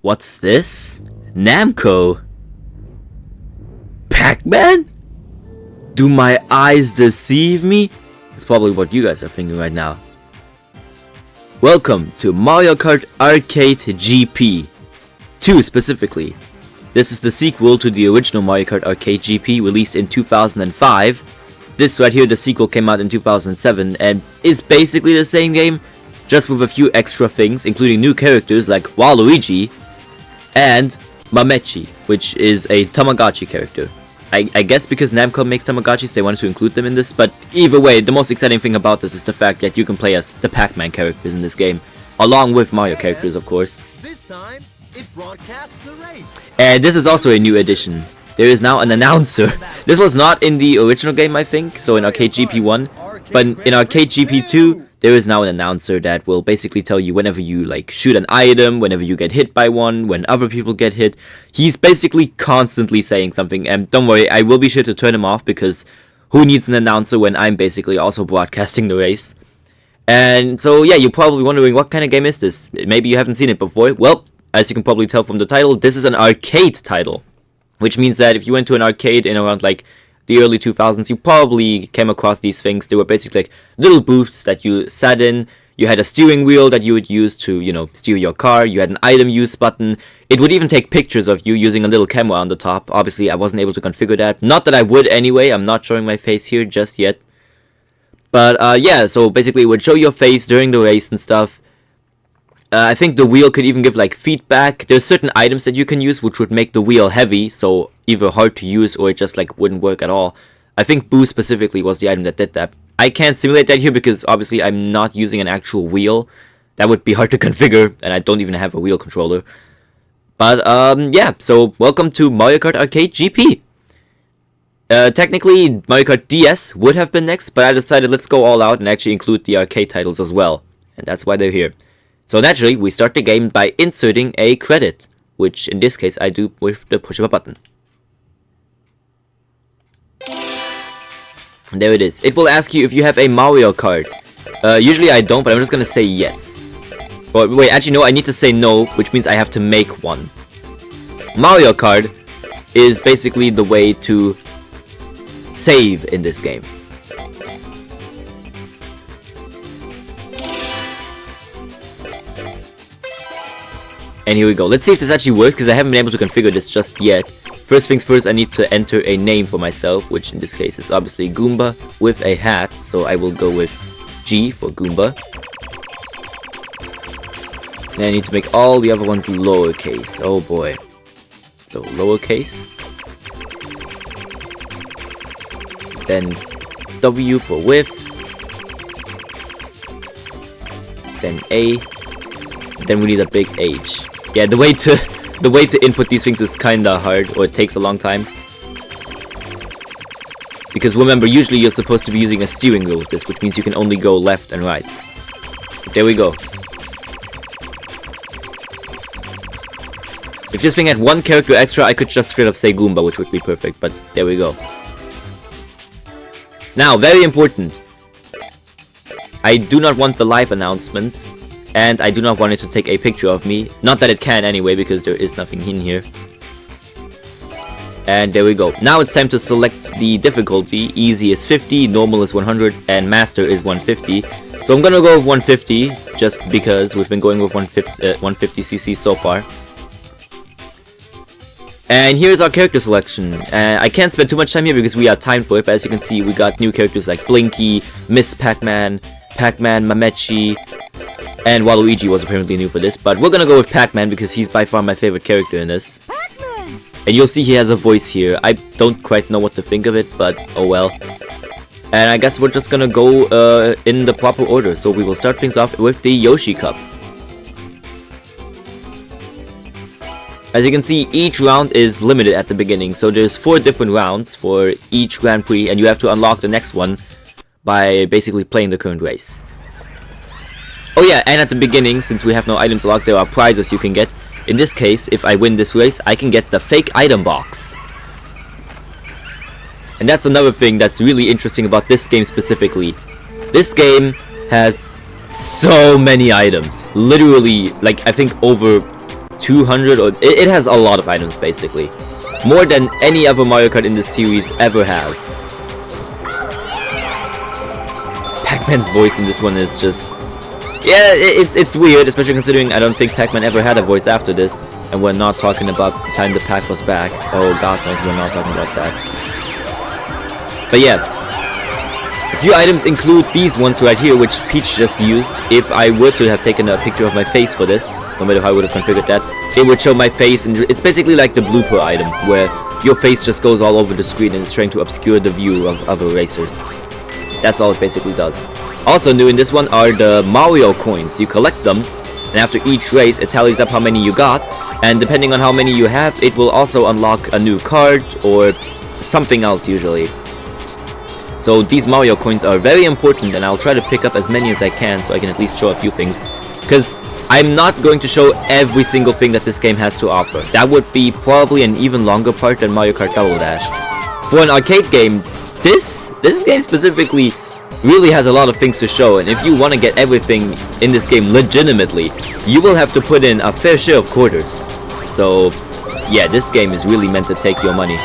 What's this? Namco? Pac-Man? Do my eyes deceive me? That's probably what you guys are thinking right now. Welcome to Mario Kart Arcade GP 2 specifically. This is the sequel to the original Mario Kart Arcade GP released in 2005. This right here, the sequel, came out in 2007 and is basically the same game, just with a few extra things, including new characters like Waluigi and Mamechi, which is a Tamagotchi character. I guess because Namco makes Tamagotchis, they wanted to include them in this, but either way, the most exciting thing about this is the fact that you can play as the Pac-Man characters in this game, along with Mario characters, of course. This time, it broadcasts the race. And this is also a new addition. There is now an announcer. This was not in the original game, I think, so in Arcade GP 1, but in Arcade GP 2, there is now an announcer that will basically tell you whenever you shoot an item, whenever you get hit by one, when other people get hit. He's basically constantly saying something, and don't worry, I will be sure to turn him off because who needs an announcer when I'm basically also broadcasting the race? And so yeah, you're probably wondering, what kind of game is this? Maybe you haven't seen it before. Well, as you can probably tell from the title, this is an arcade title, which means that if you went to an arcade in around the early 2000s, you probably came across these things. They were basically little booths that you sat in. You had a steering wheel that you would use to, steer your car. You had an item use button. It would even take pictures of you using a little camera on the top. Obviously, I wasn't able to configure that. Not that I would anyway. I'm not showing my face here just yet. But yeah, so basically it would show your face during the race and stuff. I think the wheel could even give feedback. There's certain items that you can use which would make the wheel heavy, so either hard to use or it just wouldn't work at all. I think Boo specifically was the item that did that. I can't simulate that here because obviously I'm not using an actual wheel. That would be hard to configure, and I don't even have a wheel controller. But yeah, so welcome to Mario Kart Arcade GP. Technically Mario Kart DS would have been next, but I decided let's go all out and actually include the arcade titles as well. And that's why they're here. So naturally, we start the game by inserting a credit, which in this case I do with the push of a button. And there it is. It will ask you if you have a Mario Kart. Usually I don't, but I'm just gonna say yes. Or wait, actually no, I need to say no, which means I have to make one. Mario Kart is basically the way to save in this game. And here we go. Let's see if this actually works, because I haven't been able to configure this just yet. First things first, I need to enter a name for myself, which in this case is obviously Goomba with a hat. So I will go with G for Goomba. And I need to make all the other ones lowercase. Oh boy. So lowercase. Then W for width. Then A. Then we need a big H. Yeah, the way to input these things is kinda hard, or it takes a long time. Because remember, usually you're supposed to be using a steering wheel with this, which means you can only go left and right. But there we go. If this thing had one character extra, I could just straight up say Goomba, which would be perfect, but there we go. Now, very important. I do not want the live announcement. And I do not want it to take a picture of me. Not that it can anyway, because there is nothing in here. And there we go. Now it's time to select the difficulty. Easy is 50, normal is 100, and master is 150. So I'm gonna go with 150, just because we've been going with 150cc so far. And here's our character selection. I can't spend too much time here because we are timed for it, but as you can see, we got new characters like Blinky, Miss Pac-Man, Pac-Man, Mamechi, and Waluigi was apparently new for this, but we're gonna go with Pac-Man because he's by far my favorite character in this. Pac-Man! And you'll see he has a voice here. I don't quite know what to think of it, but oh well. And I guess we're just gonna go in the proper order, so we will start things off with the Yoshi Cup. As you can see, each round is limited at the beginning, so there's 4 different rounds for each Grand Prix, and you have to unlock the next one by basically playing the current race. Oh yeah, and at the beginning, since we have no items locked, there are prizes you can get. In this case, if I win this race, I can get the fake item box. And that's another thing that's really interesting about this game specifically. This game has so many items. Literally, I think over 200 or it has a lot of items basically. More than any other Mario Kart in the series ever has. Pac-Man's voice in this one is just... yeah, it's weird, especially considering I don't think Pac-Man ever had a voice after this. And we're not talking about the time the Pac was back. Oh, God knows we're not talking about that. But yeah. A few items include these ones right here, which Peach just used. If I were to have taken a picture of my face for this, no matter how I would have configured that, it would show my face, and it's basically like the blooper item, where your face just goes all over the screen and it's trying to obscure the view of other racers. That's all it basically does. Also new in this one are the Mario coins. You collect them, and after each race it tallies up how many you got, and depending on how many you have, it will also unlock a new card or something else usually. So these Mario coins are very important, and I'll try to pick up as many as I can so I can at least show a few things, because I'm not going to show every single thing that this game has to offer. That would be probably an even longer part than Mario Kart Double Dash. For an arcade game, this game specifically really has a lot of things to show, and if you want to get everything in this game legitimately, you will have to put in a fair share of quarters. So yeah, this game is really meant to take your money.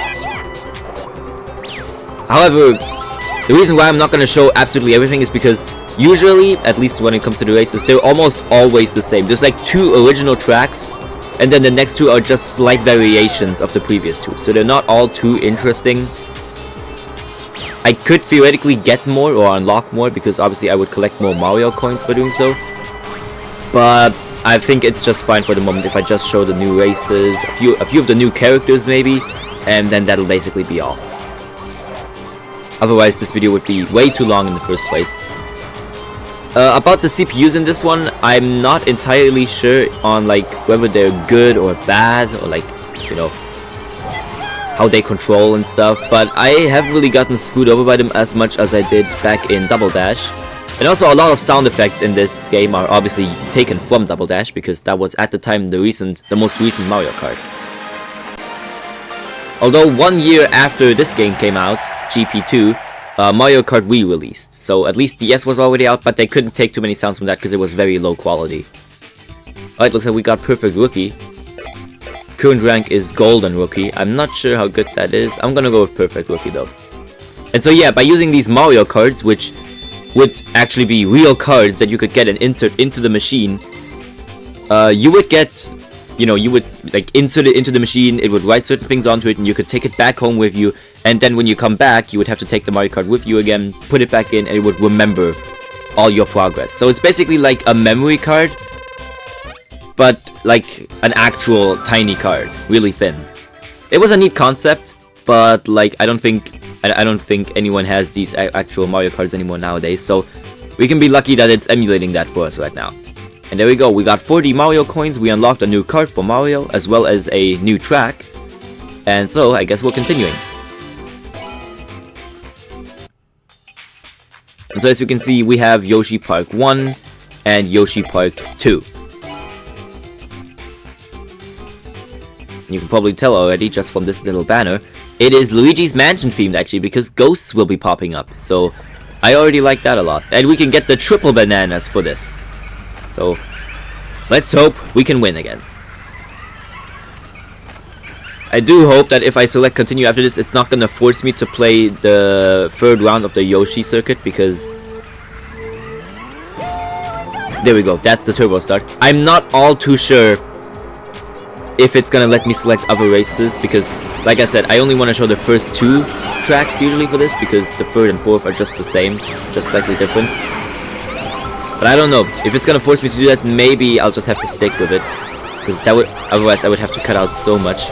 However, the reason why I'm not going to show absolutely everything is because usually, at least when it comes to the races, they're almost always the same. There's like 2 original tracks, and then the next 2 are just slight variations of the previous 2. So they're not all too interesting. I could theoretically get more or unlock more, because obviously I would collect more Mario coins by doing so. But I think it's just fine for the moment if I just show the new races, a few of the new characters maybe, and then that'll basically be all. Otherwise this video would be way too long in the first place. About the CPUs in this one, I'm not entirely sure on like whether they're good or bad, or like, you know, how they control and stuff, but I haven't really gotten screwed over by them as much as I did back in Double Dash. And also a lot of sound effects in this game are obviously taken from Double Dash, because that was at the time the most recent Mario Kart. Although 1 year after this game came out, GP2, Mario Kart Wii released, so at least DS was already out, but they couldn't take too many sounds from that because it was very low quality. Alright, looks like we got Perfect Rookie. Current rank is Golden Rookie. I'm not sure how good that is. I'm gonna go with Perfect Rookie though. And so yeah, by using these Mario cards, which would actually be real cards that you could get and insert into the machine, you would get, you know, you would like insert it into the machine, it would write certain things onto it, and you could take it back home with you, and then when you come back, you would have to take the Mario Kart with you again, put it back in, and it would remember all your progress. So it's basically like a memory card, but like an actual tiny card, really thin. It was a neat concept, but like I don't think anyone has these actual Mario cards anymore nowadays, so we can be lucky that it's emulating that for us right now. And there we go, we got 40 Mario coins, we unlocked a new card for Mario, as well as a new track, and so I guess we're continuing. And so as you can see, we have Yoshi Park 1 and Yoshi Park 2. You can probably tell already just from this little banner, it is Luigi's Mansion themed actually, because ghosts will be popping up. So I already like that a lot. And we can get the triple bananas for this. So let's hope we can win again. I do hope that if I select continue after this, it's not gonna force me to play the 3rd round of the Yoshi circuit, because there we go, that's the turbo start. I'm not all too sure if it's gonna let me select other races, because like I said, I only want to show the first 2 tracks usually for this, because the 3rd and 4th are just the same, just slightly different. But I don't know, if it's gonna force me to do that, maybe I'll just have to stick with it, because that would, otherwise I would have to cut out so much.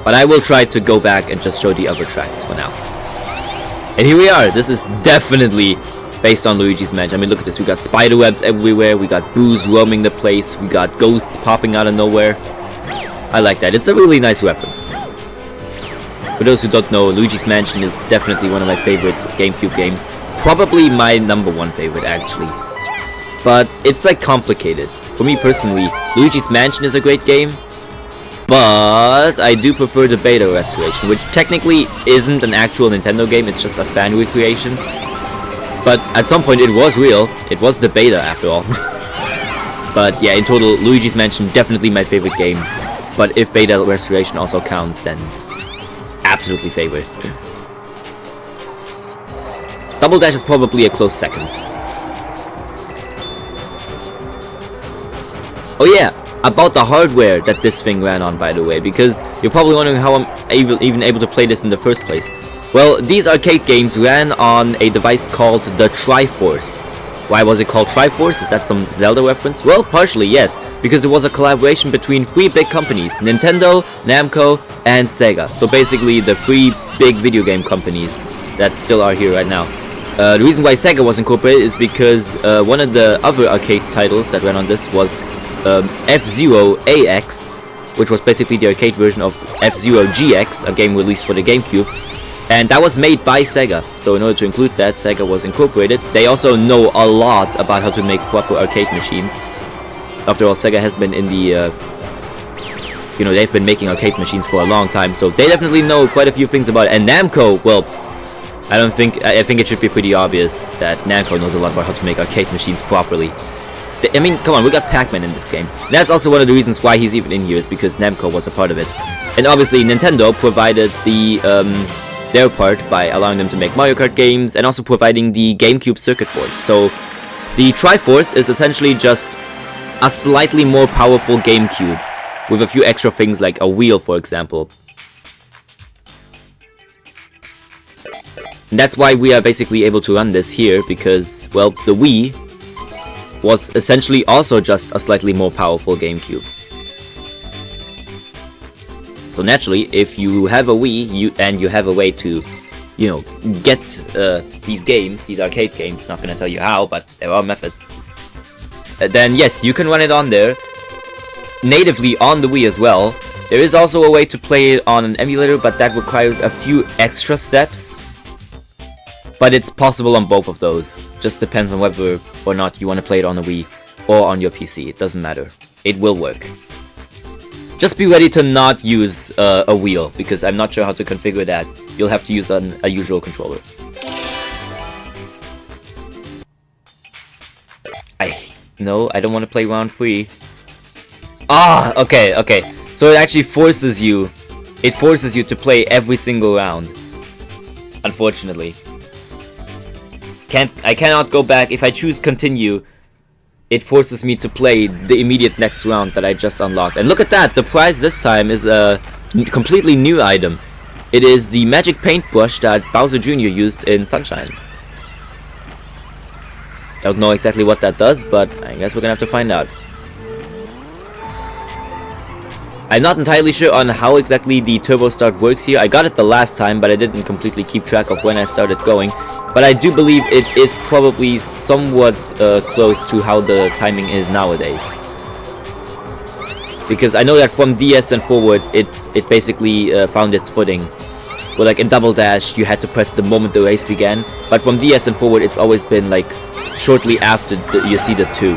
But I will try to go back and just show the other tracks for now. And here we are, this is definitely based on Luigi's Mansion. I mean, look at this, we got spider webs everywhere, we got boos roaming the place, we got ghosts popping out of nowhere. I like that, it's a really nice reference. For those who don't know, Luigi's Mansion is definitely one of my favorite GameCube games. Probably my #1 favorite actually. But it's like complicated. For me personally, Luigi's Mansion is a great game, but I do prefer the beta restoration, which technically isn't an actual Nintendo game, it's just a fan recreation. But at some point it was real, it was the beta after all. But yeah, in total, Luigi's Mansion definitely my favorite game. But if beta restoration also counts, then absolutely favorite. Double Dash is probably a close second. Oh yeah, about the hardware that this thing ran on, by the way, because you're probably wondering how I'm even able to play this in the first place. Well, these arcade games ran on a device called the Triforce. Why was it called Triforce? Is that some Zelda reference? Well, partially, yes, because it was a collaboration between 3 big companies, Nintendo, Namco, and Sega. So basically the 3 big video game companies that still are here right now. The reason why Sega was incorporated is because one of the other arcade titles that ran on this was F-Zero AX, which was basically the arcade version of F-Zero GX, a game released for the GameCube. And that was made by Sega, so in order to include that, Sega was incorporated. They also know a lot about how to make proper arcade machines. After all, Sega has been in the, they've been making arcade machines for a long time, so they definitely know quite a few things about it. And Namco, well, I think it should be pretty obvious that Namco knows a lot about how to make arcade machines properly. I mean, come on, we got Pac-Man in this game. That's also one of the reasons why he's even in here, is because Namco was a part of it. And obviously, Nintendo provided their part by allowing them to make Mario Kart games and also providing the GameCube circuit board. So the Triforce is essentially just a slightly more powerful GameCube with a few extra things like a wheel, for example. And that's why we are basically able to run this here, because, well, the Wii was essentially also just a slightly more powerful GameCube. So naturally, if you have a Wii, and you have a way to, get these games, these arcade games, not gonna tell you how, but there are methods, then yes, you can run it on there, natively on the Wii as well. There is also a way to play it on an emulator, but that requires a few extra steps. But it's possible on both of those. Just depends on whether or not you want to play it on a Wii or on your PC. It doesn't matter. It will work. Just be ready to not use a wheel, because I'm not sure how to configure that. You'll have to use a usual controller. No, I don't want to play round 3. Ah, okay. So it actually forces you. It forces you to play every single round. Unfortunately. I cannot go back. If I choose continue, it forces me to play the immediate next round that I just unlocked. And look at that, the prize this time is a completely new item. It is the magic paintbrush that Bowser Jr. used in Sunshine. Don't know exactly what that does, but I guess we're gonna have to find out. I'm not entirely sure on how exactly the turbo start works here. I got it the last time, but I didn't completely keep track of when I started going. But I do believe it is probably somewhat close to how the timing is nowadays. Because I know that from DS and forward, it basically found its footing. Where like in Double Dash, you had to press the moment the race began. But from DS and forward, it's always been like shortly after you see the 2.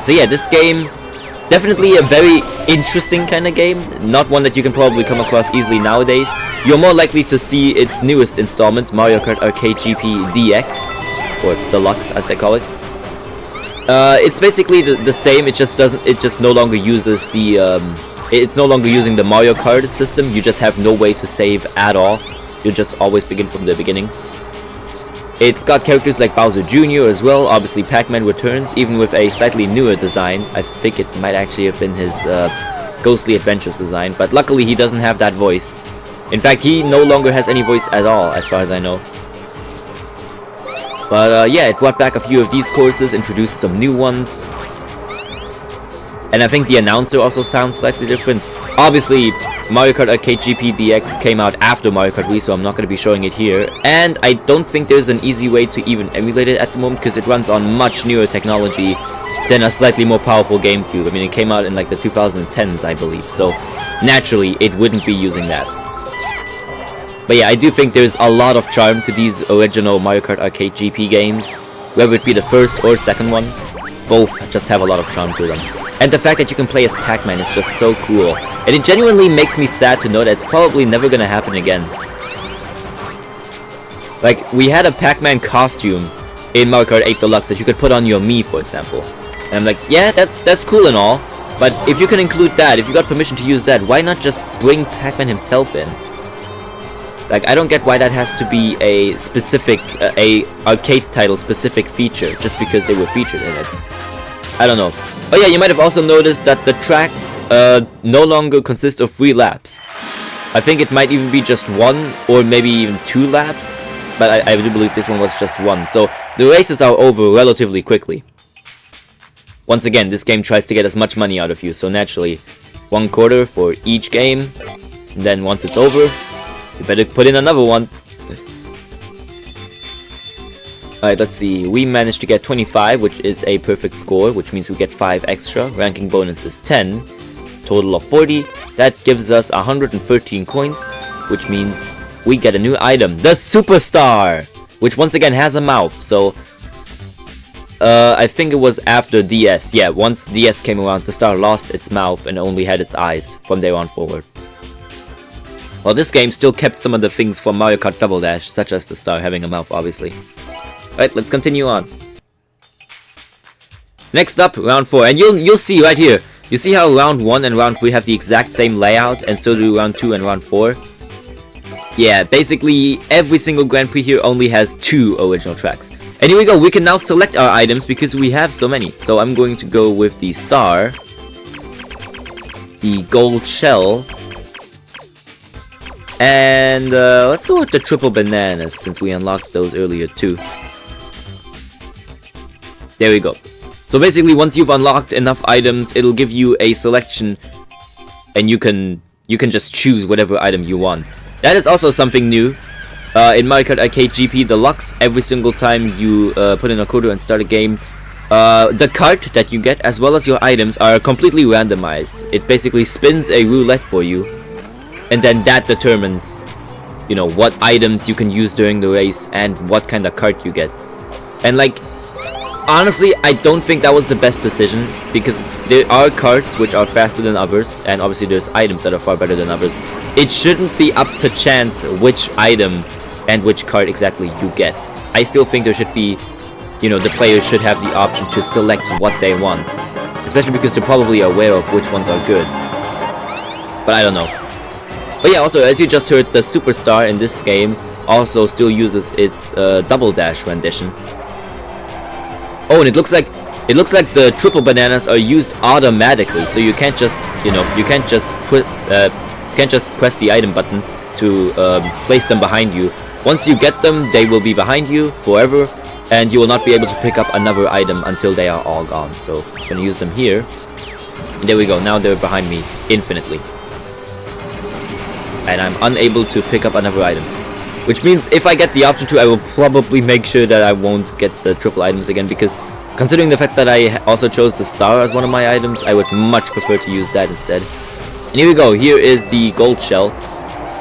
So yeah, this game, definitely a very interesting kind of game. Not one that you can probably come across easily nowadays. You're more likely to see its newest installment, Mario Kart Arcade GP DX, or Deluxe as they call it. It's basically the same. It just no longer uses the it's no longer using the Mario Kart system. You just have no way to save at all. You just always begin from the beginning. It's got characters like Bowser Jr. as well. Obviously, Pac-Man returns, even with a slightly newer design. I think it might actually have been his Ghostly Adventures design, but luckily he doesn't have that voice. In fact, he no longer has any voice at all, as far as I know. But yeah, it brought back a few of these courses, introduced some new ones. And I think the announcer also sounds slightly different. Obviously, Mario Kart Arcade GP DX came out after Mario Kart Wii, so I'm not going to be showing it here. And I don't think there's an easy way to even emulate it at the moment, because it runs on much newer technology than a slightly more powerful GameCube. I mean, it came out in like the 2010s, I believe, so naturally it wouldn't be using that. But yeah, I do think there's a lot of charm to these original Mario Kart Arcade GP games. Whether it be the first or second one, both just have a lot of charm to them. And the fact that you can play as Pac-Man is just so cool. And it genuinely makes me sad to know that it's probably never gonna happen again. Like, we had a Pac-Man costume in Mario Kart 8 Deluxe that you could put on your Mii, for example. And I'm like, yeah, that's cool and all, but if you can include that, if you got permission to use that, why not just bring Pac-Man himself in? Like, I don't get why that has to be a specific, a arcade title specific feature, just because they were featured in it. I don't know. Oh yeah, you might have also noticed that the tracks no longer consist of 3 laps. I think it might even be just 1 or maybe even 2 laps, but I do believe this one was just 1. So the races are over relatively quickly. Once again, this game tries to get as much money out of you, so naturally 1/4 for each game, and then once it's over, you better put in another one. Alright, let's see. We managed to get 25, which is a perfect score, which means we get 5 extra. Ranking bonus is 10. Total of 40. That gives us 113 coins, which means we get a new item, the Superstar! Which once again has a mouth, so... I think it was after DS. Yeah, once DS came around, the star lost its mouth and only had its eyes from there on forward. Well, this game still kept some of the things from Mario Kart Double Dash, such as the star having a mouth, obviously. Alright, let's continue on. Next up, round 4, and you'll see right here. You see how round 1 and round 3 have the exact same layout, and so do round 2 and round 4? Yeah, basically every single Grand Prix here only has 2 original tracks. And here we go, we can now select our items because we have so many. So I'm going to go with the star, the gold shell, and let's go with the triple bananas since we unlocked those earlier too. There we go. So basically once you've unlocked enough items, it'll give you a selection and you can just choose whatever item you want. That is also something new. In Mario Kart Arcade GP Deluxe, every single time you put in a quarter and start a game, the cart that you get as well as your items are completely randomized. It basically spins a roulette for you, and then that determines, you know, what items you can use during the race and what kind of cart you get. And like, honestly, I don't think that was the best decision, because there are carts which are faster than others, and obviously there's items that are far better than others. It shouldn't be up to chance which item and which card exactly you get. I still think there should be, you know, the players should have the option to select what they want. Especially because they're probably aware of which ones are good. But I don't know. But yeah, also, as you just heard, the Superstar in this game also still uses its Double Dash rendition. Oh, and it looks like the triple bananas are used automatically, so you can't just, you know, you can't just press the item button to place them behind you. Once you get them, they will be behind you forever, and you will not be able to pick up another item until they are all gone. So I'm gonna use them here. And there we go, now they're behind me infinitely. And I'm unable to pick up another item. Which means if I get the option to, I will probably make sure that I won't get the triple items again, because considering the fact that I also chose the star as one of my items, I would much prefer to use that instead. And here we go, here is the gold shell.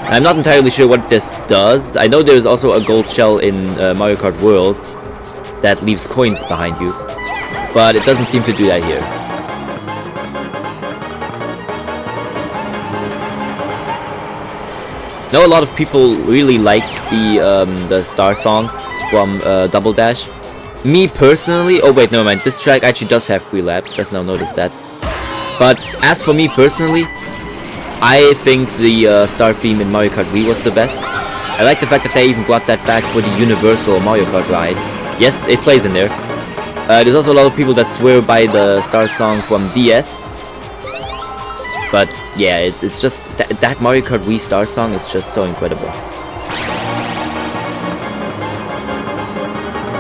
I'm not entirely sure what this does. I know there's also a gold shell in Mario Kart World that leaves coins behind you, but it doesn't seem to do that here. I know a lot of people really like the star song from Double Dash. Me personally, oh wait, never mind. This track actually does have 3 laps. Just now noticed that. But as for me personally, I think the star theme in Mario Kart Wii was the best. I like the fact that they even brought that back for the Universal Mario Kart ride. Yes, it plays in there. There's also a lot of people that swear by the star song from DS. But yeah, it's just that Mario Kart Wii star song is just so incredible.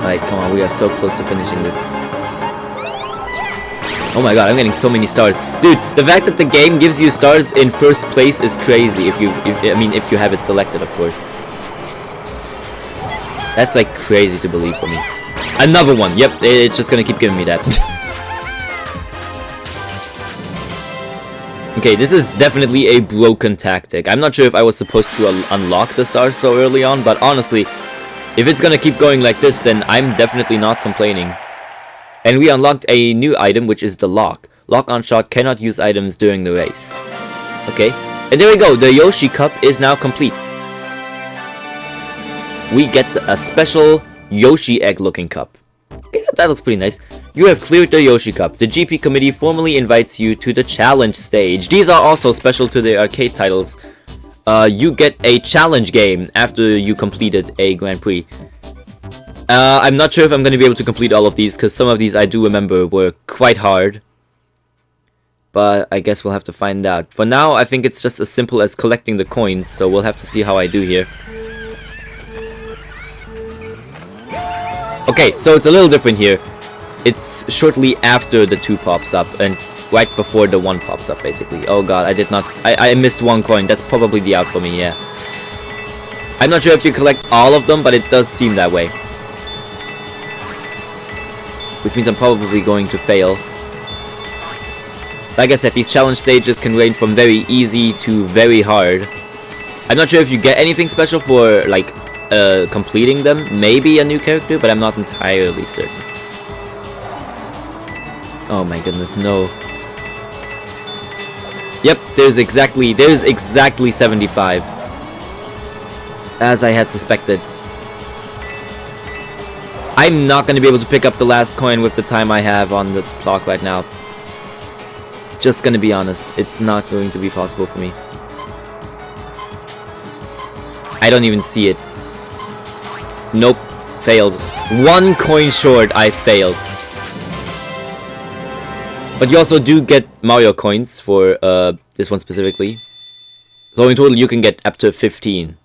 Alright, come on, we are so close to finishing this. Oh my god, I'm getting so many stars. Dude, the fact that the game gives you stars in first place is crazy if you have it selected, of course. That's like crazy to believe for me. Another one. Yep, it's just gonna keep giving me that. Okay, this is definitely a broken tactic. I'm not sure if I was supposed to unlock the stars so early on, but honestly, if it's gonna keep going like this, then I'm definitely not complaining. And we unlocked a new item, which is the lock. Lock on shot cannot use items during the race. Okay, and there we go. The Yoshi Cup is now complete. We get a special Yoshi egg looking cup. Okay, that looks pretty nice. You have cleared the Yoshi Cup. The GP committee formally invites you to the challenge stage. These are also special to the arcade titles. You get a challenge game after you completed a Grand Prix. I'm not sure if I'm going to be able to complete all of these, because some of these I do remember were quite hard. But I guess we'll have to find out. For now, I think it's just as simple as collecting the coins, so we'll have to see how I do here. Okay, so it's a little different here. It's shortly after the 2 pops up, and right before the 1 pops up, basically. Oh god, I missed 1 coin. That's probably the out for me, yeah. I'm not sure if you collect all of them, but it does seem that way. Which means I'm probably going to fail. Like I said, these challenge stages can range from very easy to very hard. I'm not sure if you get anything special for, like, completing them. Maybe a new character, but I'm not entirely certain. Oh my goodness, no. Yep, there's exactly 75. As I had suspected. I'm not going to be able to pick up the last coin with the time I have on the clock right now. Just gonna be honest, it's not going to be possible for me. I don't even see it. Nope, failed. 1 coin short, I failed. But you also do get Mario coins for this one specifically. So in total you can get up to 15.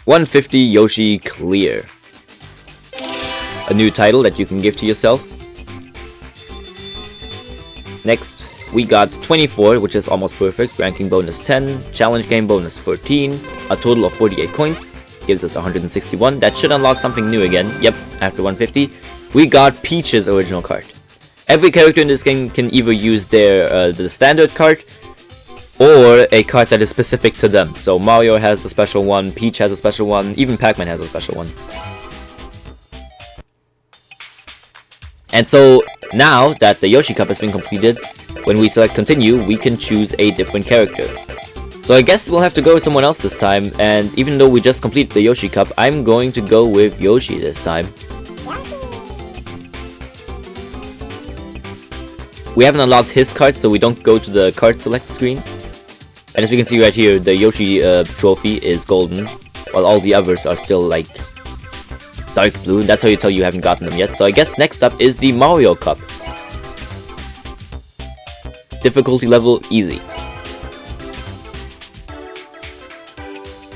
150 Yoshi clear. A new title that you can give to yourself. Next, we got 24, which is almost perfect. Ranking bonus 10, challenge game bonus 14, a total of 48 coins. Gives us 161. That should unlock something new again. Yep, after 150. We got Peach's original card. Every character in this game can either use their the standard card or a card that is specific to them. So Mario has a special one, Peach has a special one, even Pac-Man has a special one. And so now that the Yoshi Cup has been completed, when we select continue, we can choose a different character. So I guess we'll have to go with someone else this time, and even though we just completed the Yoshi Cup, I'm going to go with Yoshi this time. We haven't unlocked his card, so we don't go to the card select screen. And as we can see right here, the Yoshi trophy is golden, while all the others are still like dark blue. That's how you tell you haven't gotten them yet. So I guess next up is the Mario Cup. Difficulty level easy.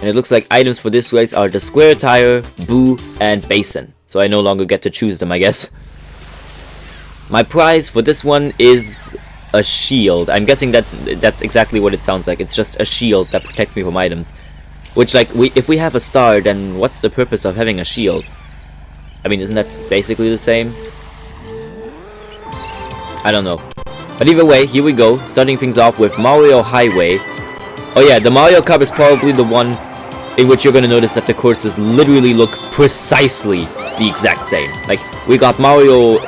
And it looks like items for this race are the square tire, boo, and basin. So I no longer get to choose them, I guess. My prize for this one is a shield. I'm guessing that's exactly what it sounds like. It's just a shield that protects me from items. Which, like, if we have a star, then what's the purpose of having a shield? I mean, isn't that basically the same? I don't know. But either way, here we go. Starting things off with Mario Highway. Oh yeah, the Mario Cup is probably the one in which you're going to notice that the courses literally look precisely the exact same. Like, we got Mario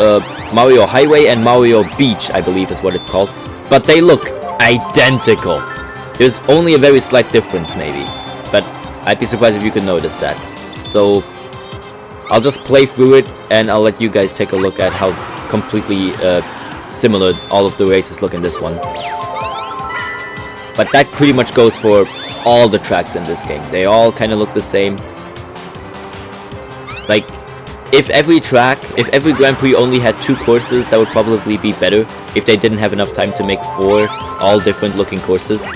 Highway and Mario Beach, I believe is what it's called. But they look identical. There's only a very slight difference, maybe. But I'd be surprised if you could notice that. So I'll just play through it, and I'll let you guys take a look at how completely similar all of the races look in this one. But that pretty much goes for all the tracks in this game. They all kind of look the same. Like, if every Grand Prix only had 2 courses, that would probably be better. If they didn't have enough time to make 4 all different looking courses.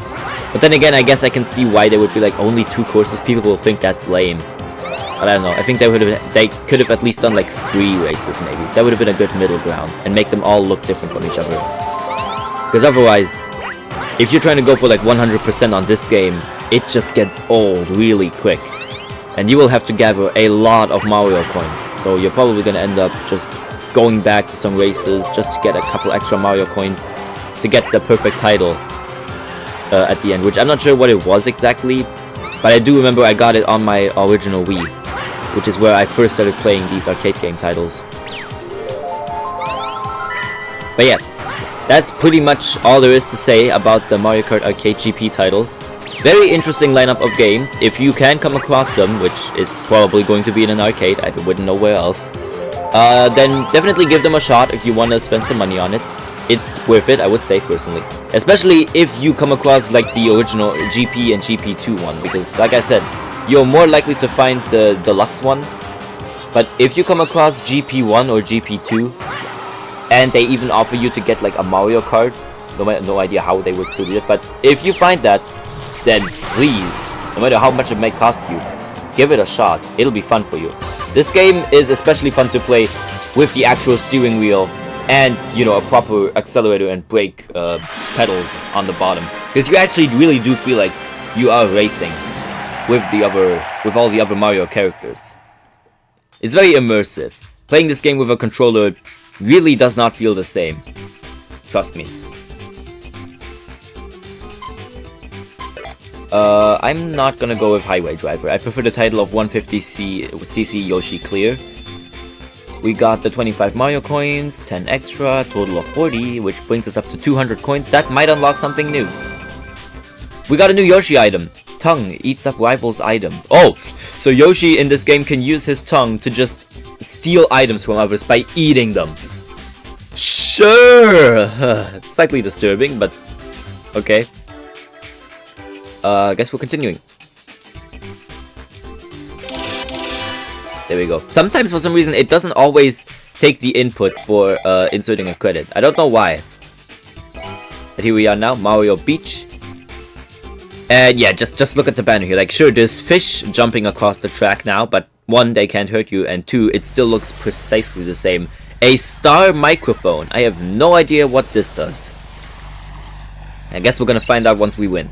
But then again, I guess I can see why they would be like, only 2 courses, people will think that's lame. But I don't know, I think they could have at least done like 3 races maybe. That would have been a good middle ground, and make them all look different from each other. Because otherwise, if you're trying to go for like 100% on this game, it just gets old really quick. And you will have to gather a lot of Mario coins. So you're probably going to end up just going back to some races just to get a couple extra Mario coins to get the perfect title at the end. Which I'm not sure what it was exactly, but I do remember I got it on my original Wii, which is where I first started playing these arcade game titles. But yeah, that's pretty much all there is to say about the Mario Kart Arcade GP titles. Very interesting lineup of games. If you can come across them, which is probably going to be in an arcade, I wouldn't know where else, then definitely give them a shot if you want to spend some money on it. It's worth it, I would say, personally. Especially if you come across like the original GP and GP2 one, because like I said, you're more likely to find the deluxe one. But if you come across GP1 or GP2, and they even offer you to get like a Mario Kart, no idea how they would do it, but if you find that, then please, no matter how much it may cost you, give it a shot. It'll be fun for you. This game is especially fun to play with the actual steering wheel and, you know, a proper accelerator and brake pedals on the bottom, because you actually really do feel like you are racing with all the other Mario characters. It's very immersive. Playing this game with a controller really does not feel the same. Trust me. I'm not gonna go with Highway Driver. I prefer the title of 150cc Yoshi Clear. We got the 25 Mario coins, 10 extra, total of 40, which brings us up to 200 coins. That might unlock something new. We got a new Yoshi item. Tongue eats up rival's item. Oh, so Yoshi in this game can use his tongue to just steal items from others by eating them. Sure! It's slightly disturbing, but okay. I guess we're continuing. There we go. Sometimes for some reason it doesn't always take the input for inserting a credit. I don't know why. But here we are now, Mario Beach. And yeah, just look at the banner here. Like, sure, there's fish jumping across the track now, but one, they can't hurt you, and two, it still looks precisely the same. A star microphone. I have no idea what this does. I guess we're gonna find out once we win.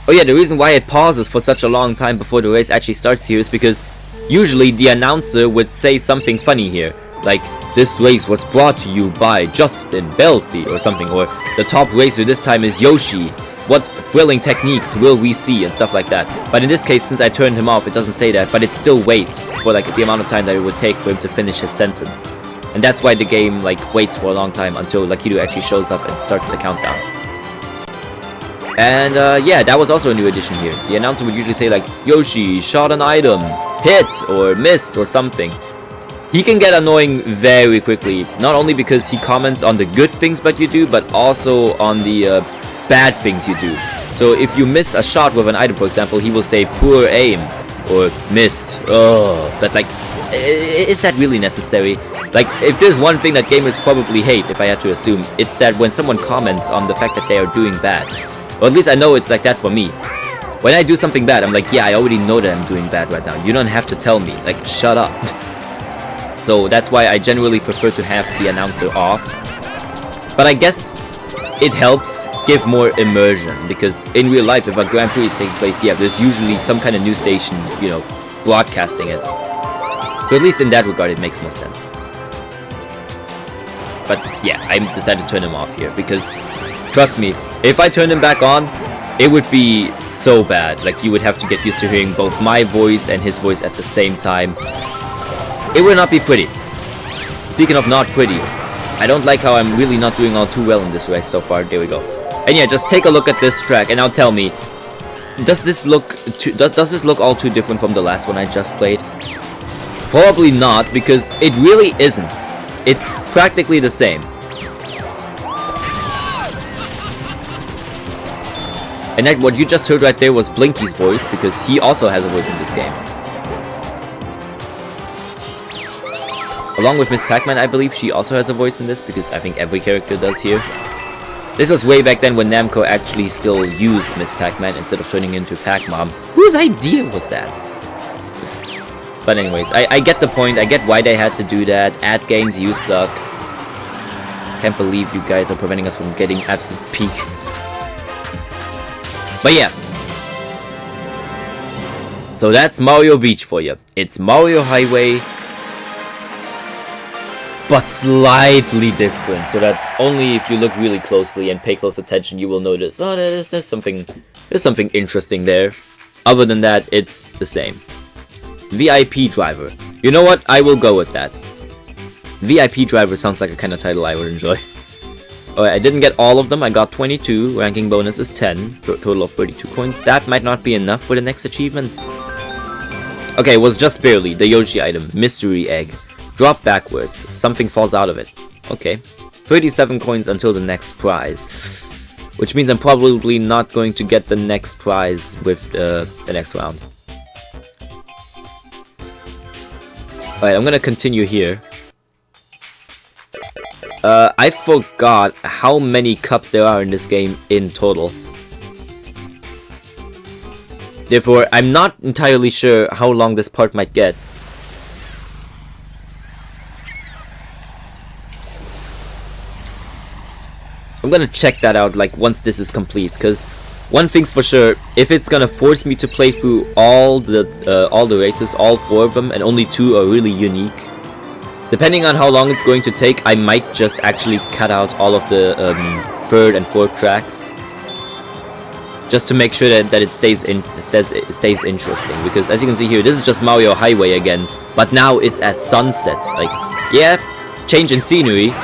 Oh yeah, the reason why it pauses for such a long time before the race actually starts here is because usually the announcer would say something funny here. Like, this race was brought to you by Justin Belty or something, or the top racer this time is Yoshi. What thrilling techniques will we see, and stuff like that. But in this case, since I turned him off, it doesn't say that, but it still waits for like the amount of time that it would take for him to finish his sentence. And that's why the game like waits for a long time until Lakitu actually shows up and starts the countdown. And yeah, that was also a new addition here. The announcer would usually say like, Yoshi shot an item, hit, or missed, or something. He can get annoying very quickly, not only because he comments on the good things that you do, but also on the bad things you do. So if you miss a shot with an item, for example, he will say poor aim, or missed. Oh, but like, is that really necessary? Like, if there's one thing that gamers probably hate, if I had to assume, it's that when someone comments on the fact that they are doing bad. Or at least I know it's like that for me. When I do something bad, I'm like, yeah, I already know that I'm doing bad right now. You don't have to tell me. Like, shut up. So that's why I generally prefer to have the announcer off. But I guess it helps give more immersion, because in real life, if a Grand Prix is taking place, yeah, there's usually some kind of news station, you know, broadcasting it. So at least in that regard, it makes more sense. But yeah, I decided to turn him off here, because trust me, if I turn him back on, it would be so bad. Like, you would have to get used to hearing both my voice and his voice at the same time. It will not be pretty. Speaking of not pretty, I don't like how I'm really not doing all too well in this race so far. There we go. And yeah, just take a look at this track and now tell me, does this look all too different from the last one I just played? Probably not, because it really isn't. It's practically the same. And that what you just heard right there was Blinky's voice, because he also has a voice in this game. Along with Miss Pac-Man, I believe she also has a voice in this, because I think every character does here. This was way back then when Namco actually still used Miss Pac-Man instead of turning into Pac-Mom. Whose idea was that? But anyways, I get the point. I get why they had to do that. Ad games, you suck. Can't believe you guys are preventing us from getting absolute peak. But yeah. So that's Mario Beach for you. It's Mario Highway, but slightly different, so that only if you look really closely and pay close attention, you will notice, oh, there's something interesting there. Other than that, it's the same. VIP Driver. You know what? I will go with that. VIP Driver sounds like a kind of title I would enjoy. Alright, I didn't get all of them. I got 22. Ranking bonus is 10. For a total of 32 coins. That might not be enough for the next achievement. Okay, it was just barely. The Yoshi item. Mystery egg. Drop backwards. Something falls out of it. Okay. 37 coins until the next prize. Which means I'm probably not going to get the next prize with the next round. Alright, I'm gonna continue here. I forgot how many cups there are in this game in total. Therefore, I'm not entirely sure how long this part might get. I'm gonna check that out like once this is complete, because one thing's for sure, if it's gonna force me to play through all the races, all 4 of them, and only 2 are really unique, depending on how long it's going to take, I might just actually cut out all of the 3rd and 4th tracks, just to make sure that it stays interesting. Because as you can see here, this is just Mario Highway again, but now it's at sunset. Like, yeah, change in scenery,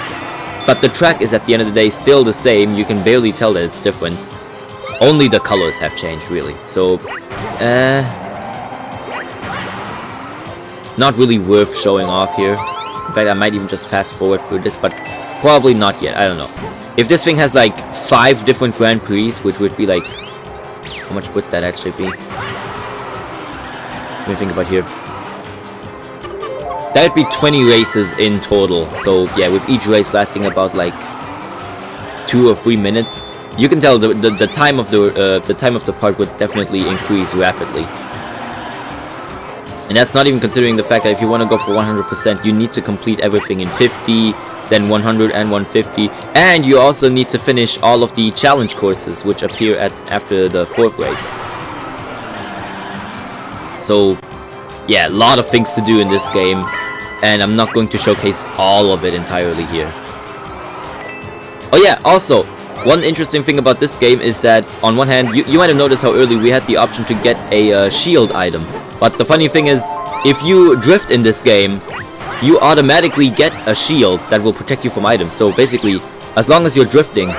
but the track is at the end of the day still the same. You can barely tell that it's different. Only the colors have changed, really. So, not really worth showing off here. In fact, I might even just fast forward through this, but probably not yet. I don't know. If this thing has like 5 different Grand Prix, which would be like... How much would that actually be? Let me think about here. That would be 20 races in total. So yeah, with each race lasting about like 2 or 3 minutes, you can tell the time of the part would definitely increase rapidly. And that's not even considering the fact that if you want to go for 100%, you need to complete everything in 50, then 100 and 150, and you also need to finish all of the challenge courses, which appear after the 4th race. So, yeah, a lot of things to do in this game, and I'm not going to showcase all of it entirely here. Oh yeah, also, one interesting thing about this game is that, on one hand, you might have noticed how early we had the option to get a shield item. But the funny thing is, if you drift in this game, you automatically get a shield that will protect you from items. So basically, as long as you're drifting,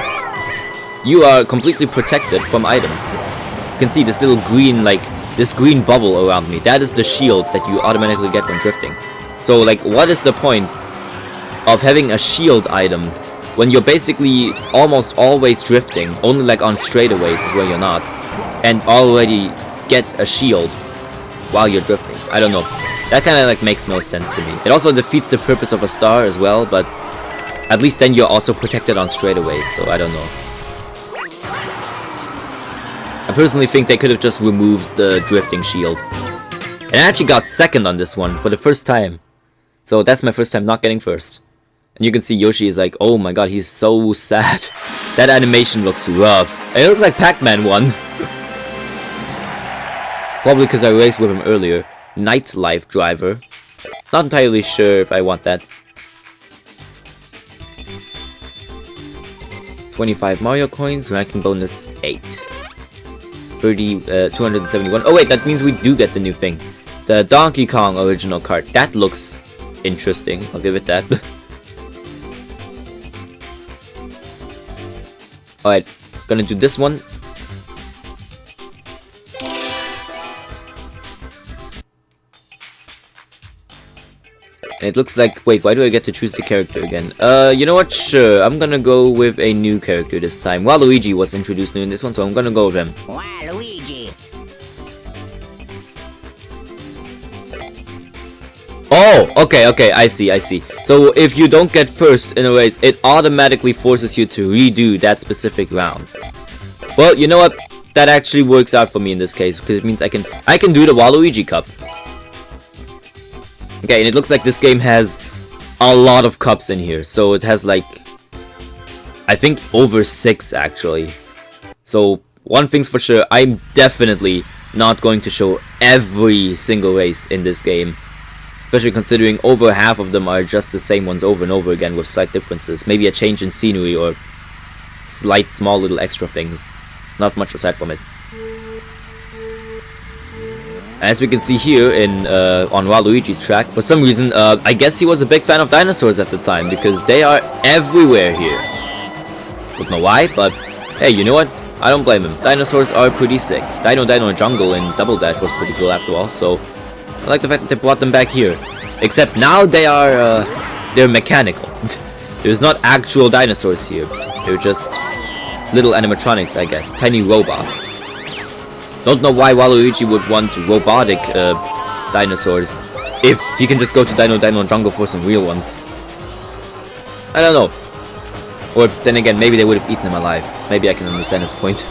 you are completely protected from items. You can see this little green, this green bubble around me. That is the shield that you automatically get when drifting. So, like, what is the point of having a shield item when you're basically almost always drifting, only like on straightaways is where you're not, and already get a shield while you're drifting? I don't know. That kind of like makes no sense to me. It also defeats the purpose of a star as well, but at least then you're also protected on straightaways, so I don't know. I personally think they could have just removed the drifting shield. And I actually got 2nd on this one for the first time. So that's my first time not getting 1st. And you can see Yoshi is like, oh my god, he's so sad. That animation looks rough. It looks like Pac-Man won. Probably because I raced with him earlier. Nightlife driver. Not entirely sure if I want that. 25 Mario coins, ranking bonus 8. 271. Oh wait, that means we do get the new thing. The Donkey Kong original card. That looks interesting. I'll give it that. Alright, gonna do this one. It looks like... Wait, why do I get to choose the character again? You know what? Sure, I'm gonna go with a new character this time. Waluigi was introduced new in this one, so I'm gonna go with him. Waluigi. Oh, okay, I see. So if you don't get 1st in a race, it automatically forces you to redo that specific round. Well, you know what? That actually works out for me in this case, because it means I can do the Waluigi Cup. Okay, and it looks like this game has a lot of cups in here. So it has like, I think over 6 actually. So one thing's for sure, I'm definitely not going to show every single race in this game. Especially considering over half of them are just the same ones over and over again with slight differences. Maybe a change in scenery or slight small little extra things. Not much aside from it. As we can see here on Waluigi's track, for some reason, I guess he was a big fan of dinosaurs at the time, because they are everywhere here. Don't know why, but hey, you know what? I don't blame him. Dinosaurs are pretty sick. Dino Jungle in Double Dash was pretty cool after all, so I like the fact that they brought them back here. Except now they are, they're mechanical. There's not actual dinosaurs here. They're just little animatronics, I guess. Tiny robots. Don't know why Waluigi would want robotic, dinosaurs if he can just go to Dino Jungle for some real ones. I don't know. Or then again, maybe they would have eaten him alive. Maybe I can understand his point.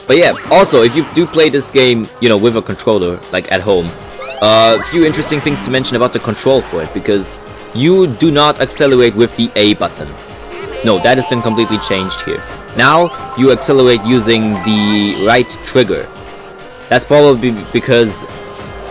But yeah, also, if you do play this game, you know, with a controller, like at home, a few interesting things to mention about the control for it, because you do not accelerate with the A button. No, that has been completely changed here. Now, you accelerate using the right trigger. That's probably because,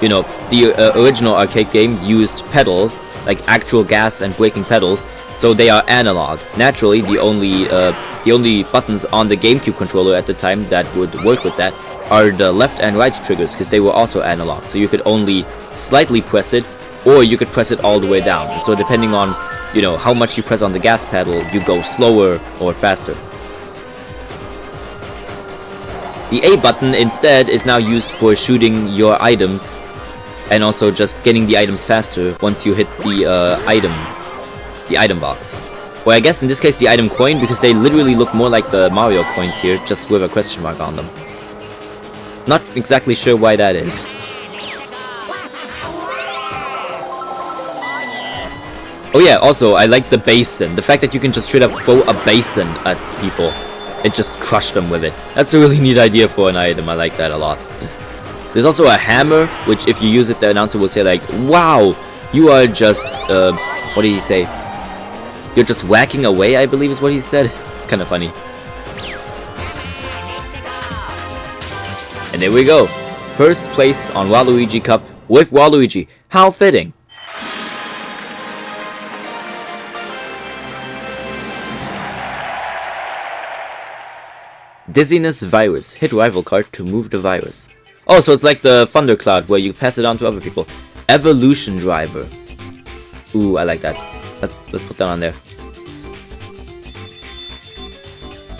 you know, the original arcade game used pedals, like actual gas and braking pedals, so they are analog. Naturally, the only buttons on the GameCube controller at the time that would work with that are the left and right triggers, because they were also analog. So you could only slightly press it, or you could press it all the way down. And so depending on, you know, how much you press on the gas pedal, you go slower or faster. The A button instead is now used for shooting your items, and also just getting the items faster once you hit the item box. Or I guess in this case the item coin, because they literally look more like the Mario coins here, just with a question mark on them. Not exactly sure why that is. Oh yeah, also I like the basin. The fact that you can just straight up throw a basin at people and just crush them with it. That's a really neat idea for an item. I like that a lot. There's also a hammer, which if you use it, the announcer will say like, "Wow, you are just, what did he say? You're just whacking away," I believe is what he said. It's kind of funny. And there we go. First place on Waluigi Cup with Waluigi. How fitting. Dizziness virus. Hit rival card to move the virus. Oh, so it's like the Thundercloud where you pass it on to other people. Evolution driver. Ooh, I like that. Let's put that on there.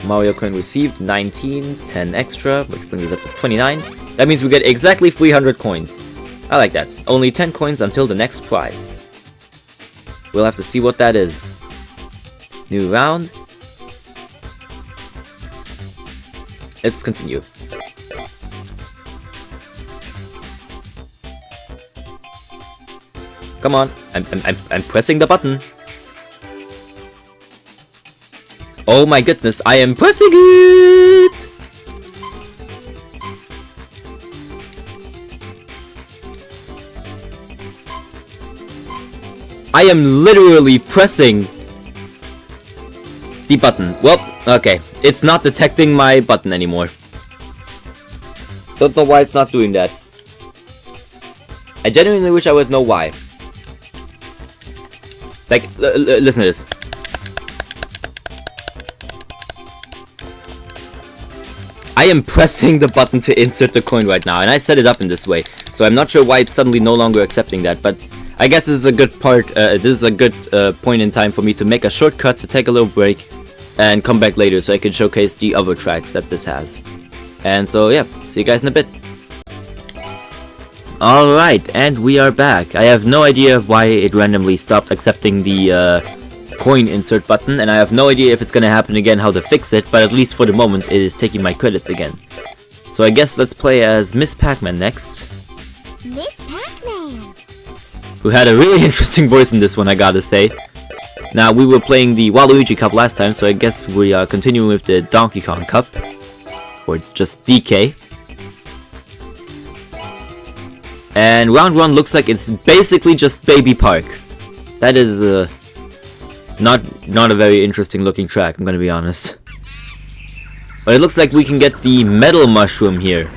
Mario coin received 19, 10 extra, which brings us up to 29. That means we get exactly 300 coins. I like that. Only 10 coins until the next prize. We'll have to see what that is. New round. Let's continue. Come on, I'm pressing the button. Oh my goodness, I am pressing it! I am literally pressing the button. Well, okay, it's not detecting my button anymore. Don't know why it's not doing that. I genuinely wish I would know why. Like, listen to this. I am pressing the button to insert the coin right now, and I set it up in this way, so I'm not sure why it's suddenly no longer accepting that, but I guess this is a good part, this is a good point in time for me to make a shortcut to take a little break and come back later so I can showcase the other tracks that this has. And so yeah, see you guys in a bit. Alright, and we are back. I have no idea why it randomly stopped accepting the coin insert button, and I have no idea if it's gonna happen again how to fix it, but at least for the moment it is taking my credits again. So I guess let's play as Miss Pac-Man next. Miss Pac-Man! Who had a really interesting voice in this one, I gotta say. Now, we were playing the Waluigi Cup last time, so I guess we are continuing with the Donkey Kong Cup. Or just DK. And round 1 looks like it's basically just Baby Park. That is not a very interesting looking track, I'm gonna be honest. But it looks like we can get the metal mushroom here,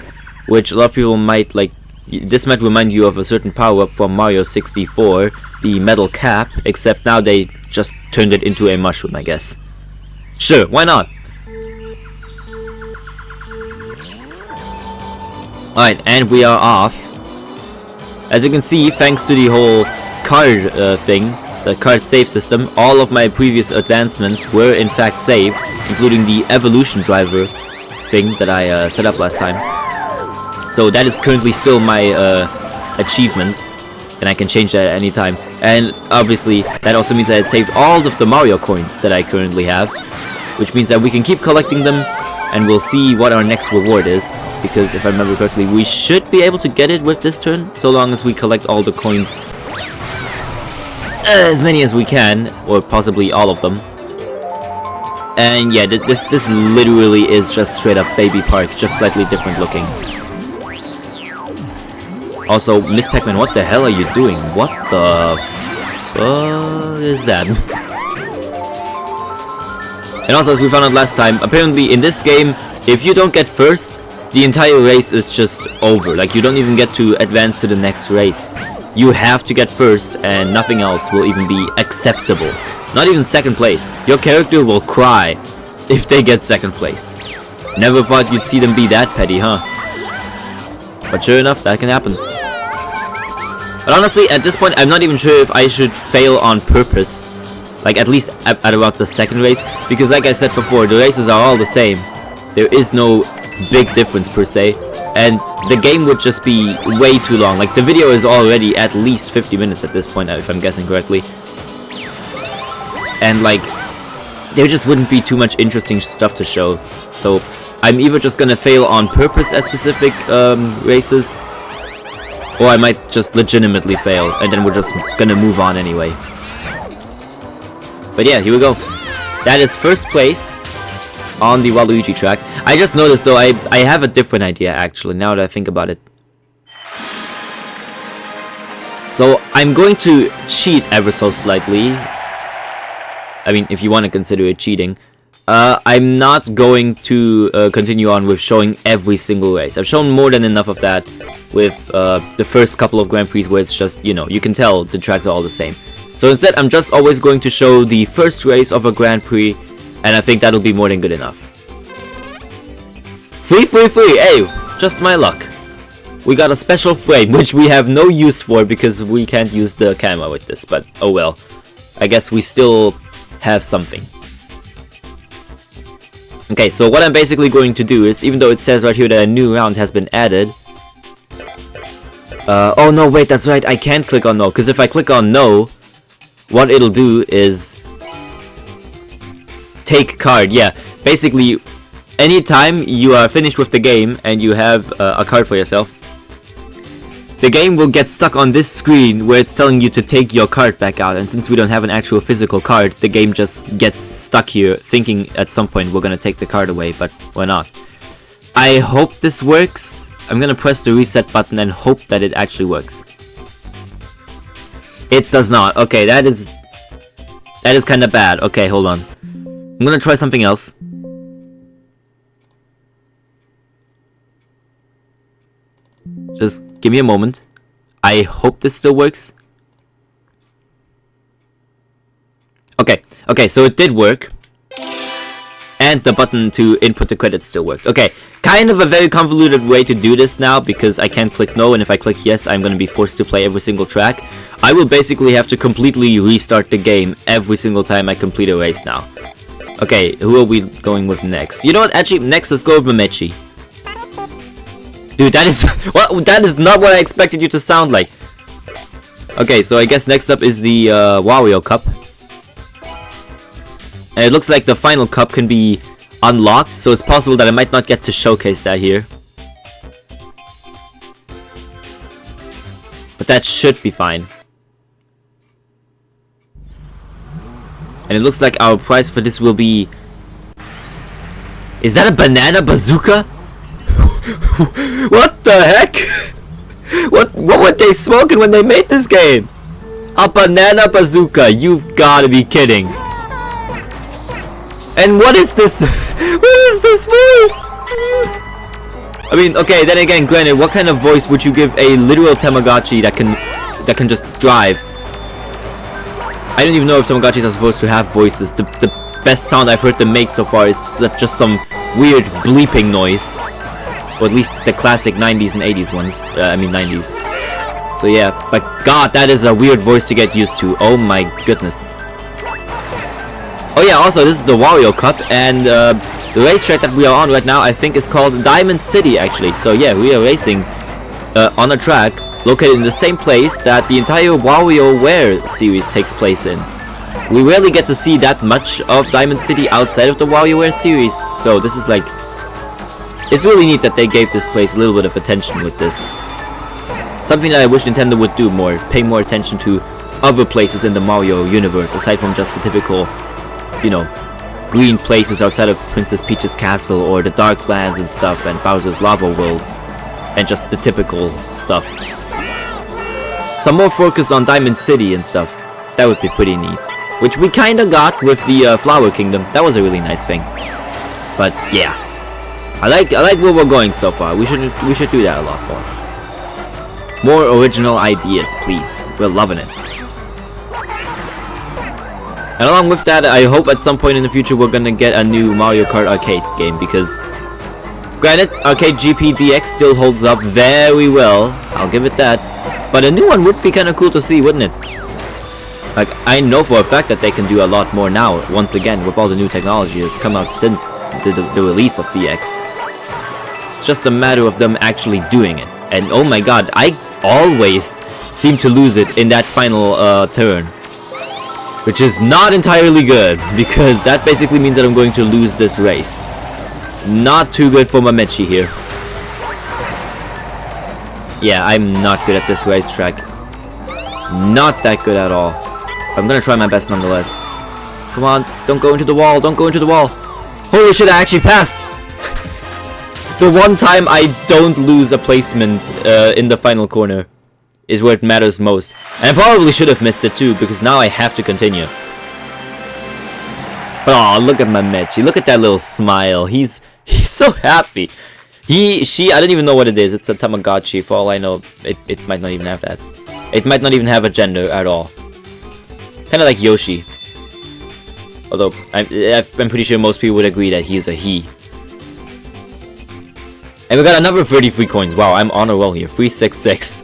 which a lot of people might like. This might remind you of a certain power-up from Mario 64, the metal cap, except now they just turned it into a mushroom, I guess. Sure, why not? Alright, and we are off. As you can see, thanks to the whole card thing, the kart save system, all of my previous advancements were in fact saved, including the evolution driver thing that I set up last time. So that is currently still my achievement, and I can change that at any time. And obviously that also means that it saved all of the Mario coins that I currently have, which means that we can keep collecting them, and we'll see what our next reward is, because if I remember correctly, we should be able to get it with this turn, so long as we collect all the coins, as many as we can, or possibly all of them. And yeah, this literally is just straight up Baby Park, just slightly different looking. Also, Miss Pac-Man, what the hell are you doing? What the fuck is that? And also, as we found out last time, apparently in this game, if you don't get first, the entire race is just over. Like, you don't even get to advance to the next race. You have to get first, and nothing else will even be acceptable. Not even second place. Your character will cry if they get second place. Never thought you'd see them be that petty, huh? But sure enough, that can happen. But honestly, at this point, I'm not even sure if I should fail on purpose. Like, at least at about the second race. Because like I said before, the races are all the same. There is no big difference per se. And the game would just be way too long. Like, the video is already at least 50 minutes at this point, if I'm guessing correctly. And like, there just wouldn't be too much interesting stuff to show. So I'm either just gonna fail on purpose at specific races, or I might just legitimately fail, and then we're just gonna move on anyway. But yeah, here we go. That is first place on the Waluigi track. I just noticed though, I have a different idea actually, now that I think about it. So I'm going to cheat ever so slightly. I mean, if you want to consider it cheating. I'm not going to continue on with showing every single race. I've shown more than enough of that with the first couple of Grand Prix where it's just, you know, you can tell the tracks are all the same. So instead, I'm just always going to show the first race of a Grand Prix, and I think that'll be more than good enough. Free! Hey, just my luck. We got a special frame, which we have no use for because we can't use the camera with this, but oh well. I guess we still have something. Okay, so what I'm basically going to do is, even though it says right here that a new round has been added... oh no, wait, that's right, I can't click on no, because if I click on no, what it'll do is... take card, yeah. Basically, anytime you are finished with the game and you have a card for yourself, the game will get stuck on this screen where it's telling you to take your card back out, and since we don't have an actual physical card, the game just gets stuck here thinking at some point we're gonna take the card away, but we're not. I hope this works. I'm gonna press the reset button and hope that it actually works. It does not. Okay, that is kinda bad. Okay, hold on. I'm gonna try something else. Just give me a moment. I hope this still works. Okay, so it did work. And the button to input the credits still worked. Okay, kind of a very convoluted way to do this now because I can't click no, and if I click yes, I'm gonna be forced to play every single track. I will basically have to completely restart the game every single time I complete a race now. Okay, who are we going with next? You know what, actually, next let's go with Mamechi. Dude, that is what? That is not what I expected you to sound like. Okay, so I guess next up is the Wario Cup. And it looks like the final cup can be unlocked, so it's possible that I might not get to showcase that here. But that should be fine. And it looks like our prize for this will be... Is that a banana bazooka? What the heck? What were they smoking when they made this game? A banana bazooka, you've gotta be kidding. And what is this? What is this voice? I mean, okay, then again, granted, what kind of voice would you give a literal Tamagotchi that can just drive? I don't even know if Tamagotchis are supposed to have voices. The best sound I've heard them make so far is just some weird bleeping noise. Or at least the classic 90s and 80s ones. I mean 90s. So yeah, but god, that is a weird voice to get used to. Oh my goodness. Oh yeah, also this is the Wario Cup, and the racetrack that we are on right now I think is called Diamond City actually. So yeah, we are racing on a track located in the same place that the entire WarioWare series takes place in. We rarely get to see that much of Diamond City outside of the WarioWare series, so this is like, it's really neat that they gave this place a little bit of attention with this. Something that I wish Nintendo would do more, pay more attention to other places in the Mario universe aside from just the typical, you know, green places outside of Princess Peach's castle or the Dark Lands and stuff and Bowser's Lava Worlds and just the typical stuff. Some more focus on Diamond City and stuff. That would be pretty neat. Which we kinda got with the Flower Kingdom. That was a really nice thing. But yeah, I like where we're going so far. We should do that a lot more. More original ideas, please. We're loving it. And along with that, I hope at some point in the future we're gonna get a new Mario Kart Arcade game, because granted, Arcade GP DX still holds up very well, I'll give it that, but a new one would be kinda cool to see, wouldn't it? Like, I know for a fact that they can do a lot more now, once again, with all the new technology that's come out since the release of DX. It's just a matter of them actually doing it. And oh my god, I always seem to lose it in that final turn. Which is not entirely good, because that basically means that I'm going to lose this race. Not too good for Mamechi here. Yeah, I'm not good at this racetrack. Not that good at all. I'm gonna try my best nonetheless. Come on, don't go into the wall, don't go into the wall. Holy shit, I actually passed! The one time I don't lose a placement in the final corner is where it matters most. And I probably should have missed it too, because now I have to continue. Oh, look at my Mechi. Look at that little smile. He's so happy. She, I don't even know what it is. It's a Tamagotchi. For all I know, it might not even have that. It might not even have a gender at all. Kind of like Yoshi. Although, I'm pretty sure most people would agree that he's a he. And we got another 33 coins. Wow, I'm on a roll here. 366.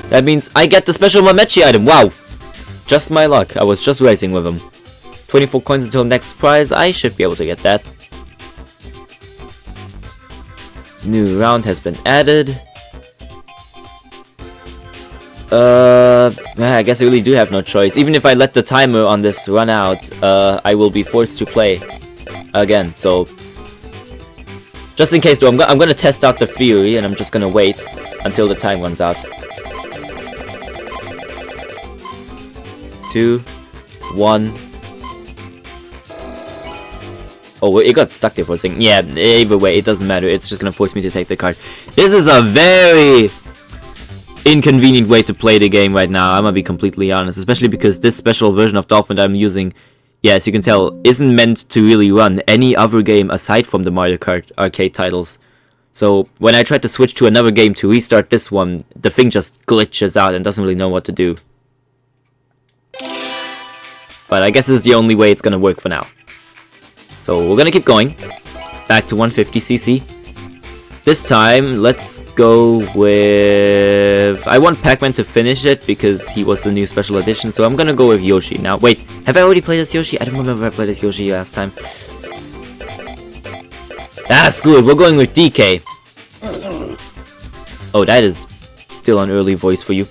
That means I get the special Mamechi item. Wow. Just my luck. I was just racing with him. 24 coins until next prize. I should be able to get that. New round has been added. I guess I really do have no choice. Even if I let the timer on this run out, I will be forced to play again. So, just in case though, I'm gonna test out the theory, and I'm just gonna wait until the time runs out. 2, 1. Oh, it got stuck there for a second. Yeah, either way, it doesn't matter. It's just gonna force me to take the card. This is a very inconvenient way to play the game right now, I'm gonna be completely honest. Especially because this special version of Dolphin that I'm using, yeah, as you can tell, isn't meant to really run any other game aside from the Mario Kart Arcade titles. So, when I try to switch to another game to restart this one, the thing just glitches out and doesn't really know what to do. But I guess this is the only way it's gonna work for now. So we're gonna keep going. Back to 150cc. This time, let's go with... I want Pac-Man to finish it because he was the new special edition, so I'm gonna go with Yoshi. Now, wait, have I already played as Yoshi? I don't remember if I played as Yoshi last time. That's good, we're going with DK. Oh, that is still an early voice for you.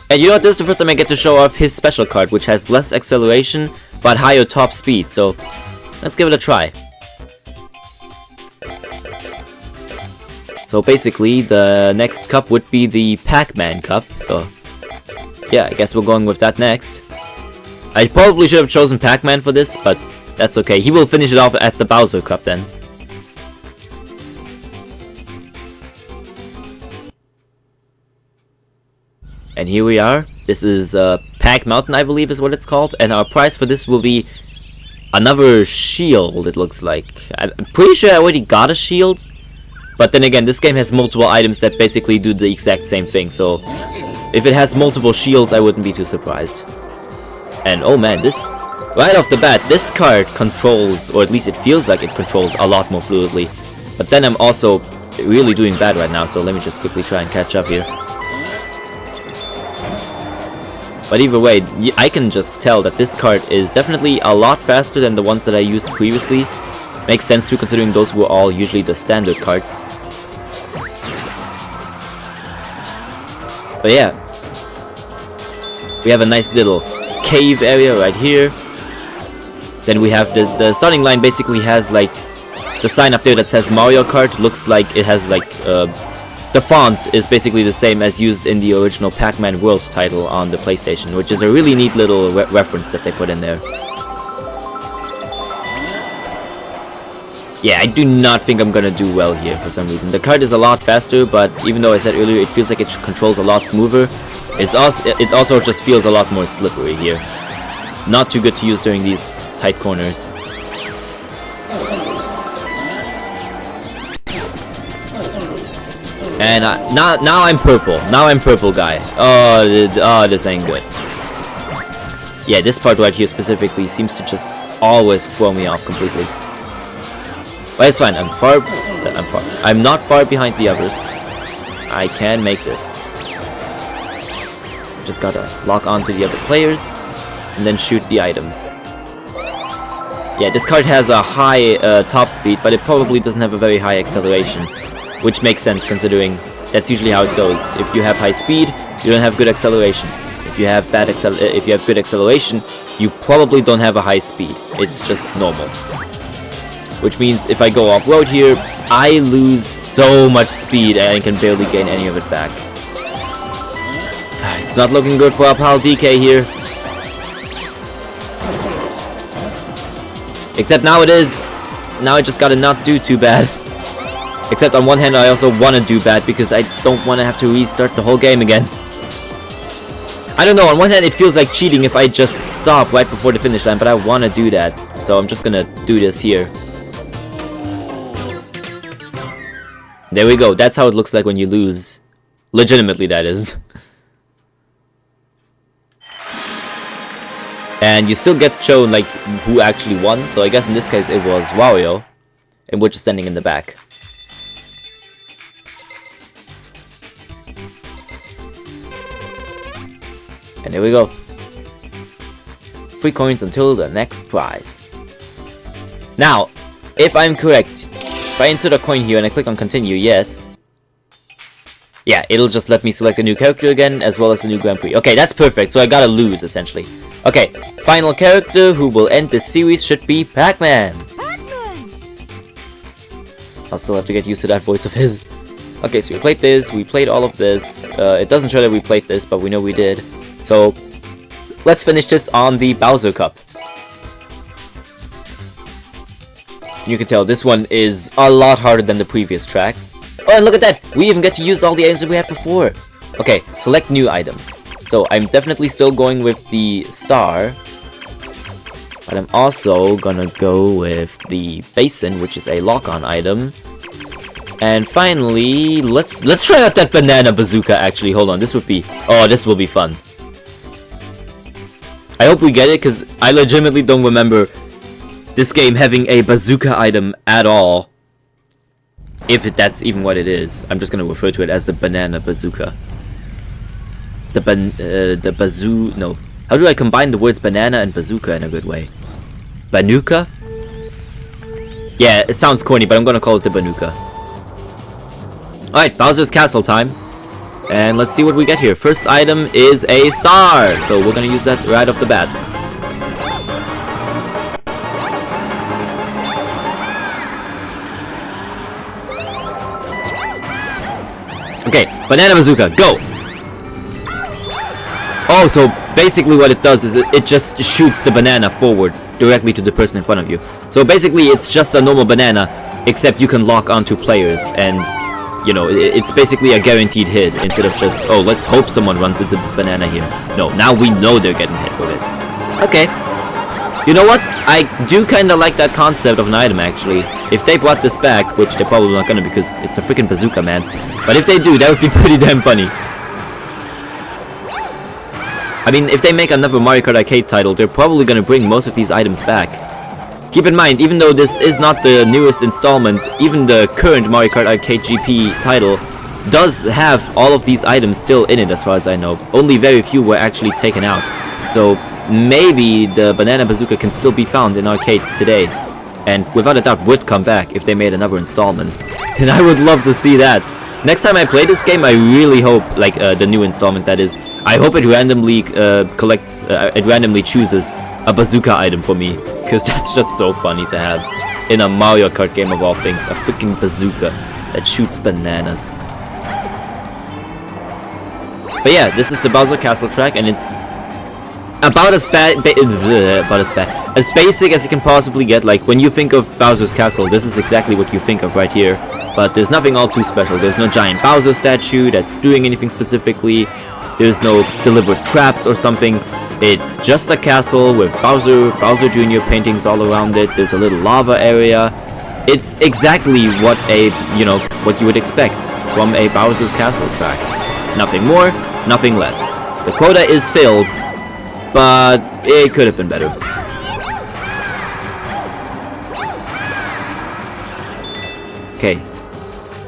And you know what, this is the first time I get to show off his special card, which has less acceleration, but higher top speed, so let's give it a try. So basically, the next cup would be the Pac-Man cup, so yeah, I guess we're going with that next. I probably should have chosen Pac-Man for this, but that's okay. He will finish it off at the Bowser Cup then. And here we are. This is Pac Mountain, I believe is what it's called. And our prize for this will be another shield, it looks like. I'm pretty sure I already got a shield. But then again, this game has multiple items that basically do the exact same thing. So, if it has multiple shields, I wouldn't be too surprised. And oh man, this... right off the bat, this card controls, or at least it feels like it controls a lot more fluidly. But then I'm also really doing bad right now, so let me just quickly try and catch up here. But either way, I can just tell that this cart is definitely a lot faster than the ones that I used previously. Makes sense too, considering those were all usually the standard carts. But yeah, we have a nice little cave area right here. Then we have the starting line basically has like the sign up there that says Mario Kart. Looks like it has like the font is basically the same as used in the original Pac-Man World title on the PlayStation, which is a really neat little reference that they put in there. Yeah, I do not think I'm gonna do well here for some reason. The cart is a lot faster, but even though I said earlier it feels like it controls a lot smoother, it also just feels a lot more slippery here. Not too good to use during these tight corners. And now I'm purple. Now I'm purple, guy. Oh, this ain't good. Yeah, this part right here specifically seems to just always throw me off completely. But it's fine. I'm not far behind the others. I can make this. Just gotta lock onto the other players and then shoot the items. Yeah, this cart has a high top speed, but it probably doesn't have a very high acceleration, which makes sense considering that's usually how it goes. If you have high speed, you don't have good acceleration. If you have good acceleration, you probably don't have a high speed. It's just normal. Which means if I go off-road here, I lose so much speed and I can barely gain any of it back. It's not looking good for our pal DK here. Except now it is. Now I just gotta not do too bad. Except on one hand I also want to do bad because I don't want to have to restart the whole game again. I don't know, on one hand it feels like cheating if I just stop right before the finish line, but I want to do that. So I'm just gonna do this here. There we go, that's how it looks like when you lose. Legitimately, that is. And you still get shown like who actually won, so I guess in this case it was Wario, and we're just standing in the back. And there we go. 3 coins until the next prize. Now, if I'm correct, if I insert a coin here and I click on continue, yes. Yeah, it'll just let me select a new character again, as well as a new Grand Prix. Okay, that's perfect, so I gotta lose, essentially. Okay, final character who will end this series should be Pac-Man. Pac-Man. I'll still have to get used to that voice of his. Okay, so we played this, we played all of this. It doesn't show that we played this, but we know we did. So, let's finish this on the Bowser Cup. You can tell this one is a lot harder than the previous tracks. Oh, and look at that! We even get to use all the items that we had before! Okay, select new items. So, I'm definitely still going with the star. But I'm also gonna go with the basin, which is a lock-on item. And finally, let's try out that banana bazooka actually. Hold on, this will be fun. I hope we get it, because I legitimately don't remember this game having a bazooka item at all. If that's even what it is. I'm just gonna refer to it as the banana bazooka. No. How do I combine the words banana and bazooka in a good way? Banuka? Yeah, it sounds corny, but I'm gonna call it the Banuka. Alright, Bowser's Castle time. And let's see what we get here. First item is a star, so we're gonna use that right off the bat. Okay, banana bazooka, go! Oh, so basically what it does is it just shoots the banana forward directly to the person in front of you. So basically it's just a normal banana, except you can lock onto players, and you know, it's basically a guaranteed hit instead of just, oh, let's hope someone runs into this banana here. No, now we know they're getting hit with it. Okay. You know what? I do kind of like that concept of an item, actually. If they brought this back, which they're probably not gonna because it's a freaking bazooka, man. But if they do, that would be pretty damn funny. I mean, if they make another Mario Kart Arcade title, they're probably gonna bring most of these items back. Keep in mind, even though this is not the newest installment, even the current Mario Kart Arcade GP title does have all of these items still in it as far as I know. Only very few were actually taken out. So maybe the Banana Bazooka can still be found in arcades today. And without a doubt would come back if they made another installment. And I would love to see that. Next time I play this game, I really hope, like the new installment that is, I hope it randomly it randomly chooses a bazooka item for me. Because that's just so funny to have in a Mario Kart game of all things. A freaking bazooka that shoots bananas. But yeah, this is the Bowser Castle track, and it's about as basic as you can possibly get. Like, when you think of Bowser's Castle, this is exactly what you think of right here. But there's nothing all too special. There's no giant Bowser statue that's doing anything specifically. There's no deliberate traps or something. It's just a castle with Bowser Jr. paintings all around it. There's a little lava area. It's exactly what what you would expect from a Bowser's Castle track. Nothing more, nothing less. The quota is filled, but it could have been better. Okay,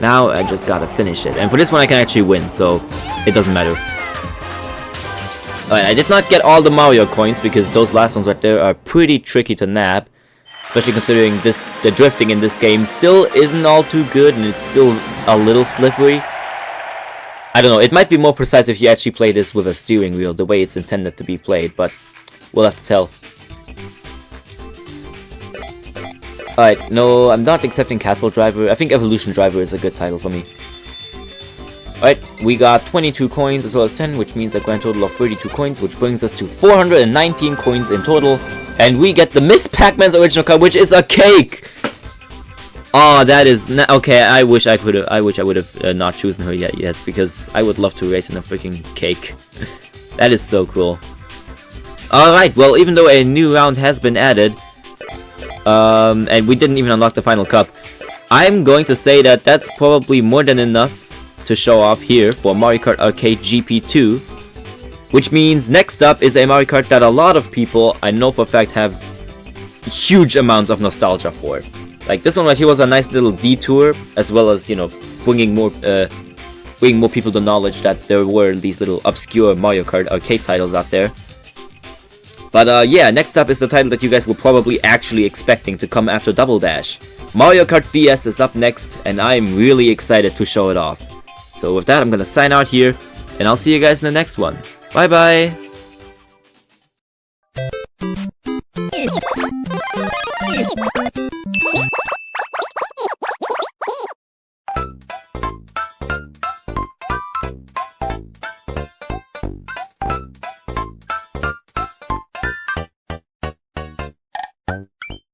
now I just gotta finish it. And for this one I can actually win, so it doesn't matter. Alright, I did not get all the Mario coins because those last ones right there are pretty tricky to nab. Especially considering the drifting in this game still isn't all too good and it's still a little slippery. I don't know, it might be more precise if you actually play this with a steering wheel, the way it's intended to be played, but we'll have to tell. Alright, no, I'm not accepting Castle Driver. I think Evolution Driver is a good title for me. Alright, we got 22 coins as well as 10, which means a grand total of 32 coins, which brings us to 419 coins in total. And we get the Miss Pac-Man's original card, which is a cake! Oh, that is okay. I wish I would have not chosen her yet, because I would love to race in a freaking cake. That is so cool. Alright, well, even though a new round has been added, and we didn't even unlock the final cup, I'm going to say that that's probably more than enough to show off here for Mario Kart Arcade GP2, which means next up is a Mario Kart that a lot of people, I know for a fact, have huge amounts of nostalgia for. Like, this one right here was a nice little detour, as well as, bringing more people to knowledge that there were these little obscure Mario Kart Arcade titles out there. But yeah, next up is the title that you guys were probably actually expecting to come after Double Dash. Mario Kart DS is up next, and I'm really excited to show it off. So with that, I'm gonna sign out here, and I'll see you guys in the next one. Bye bye!